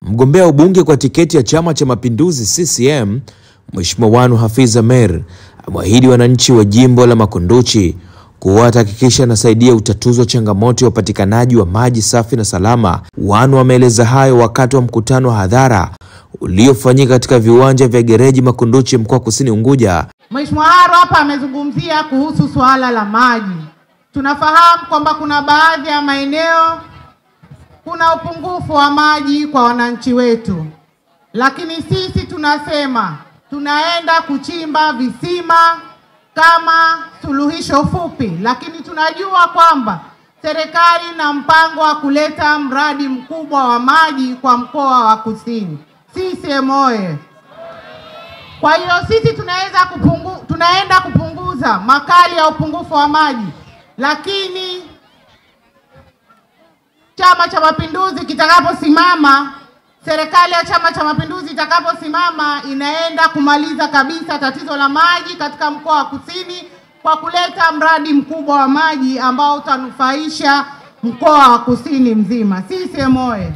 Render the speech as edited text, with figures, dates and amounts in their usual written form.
Mgombea ubunge kwa tiketi ya Chama cha Mapinduzi CCM, Mheshimiwa Wanu Hafidh Ameir ameahidi wananchi wa jimbo la Makunduchi kuwa atahakikisha anasaidia utatuzi wa changamoto ya upatikanaji wa maji safi na salama. Wanu ameeleza hayo wakati wa mkutano wa hadhara uliofanyika katika viwanja vya Gereji Makunduchi, mkoa Kusini Unguja. Mheshimiwa Haro hapa amezungumzia kuhusu suala la maji. Tunafahamu kwamba kuna baadhi ya maeneo kuna upungufu wa maji kwa wananchi wetu. Lakini sisi tunasema tunaenda kuchimba visima kama suluhisho fupi, lakini tunajua kwamba serikali na mpango wa kuleta mradi mkubwa wa maji kwa mkoa wa Kusini. CCM oye! Kwa hiyo sisi tunaenda kupunguza makali ya upungufu wa maji, lakini Chama cha Mapinduzi kitakaposimama, serikali ya Chama cha Mapinduzi itakaposimama, inaenda kumaliza kabisa tatizo la maji katika mkoa wa Kusini kwa kuleta mradi mkubwa wa maji ambao utanufaisha mkoa wa Kusini mzima. CCM oye!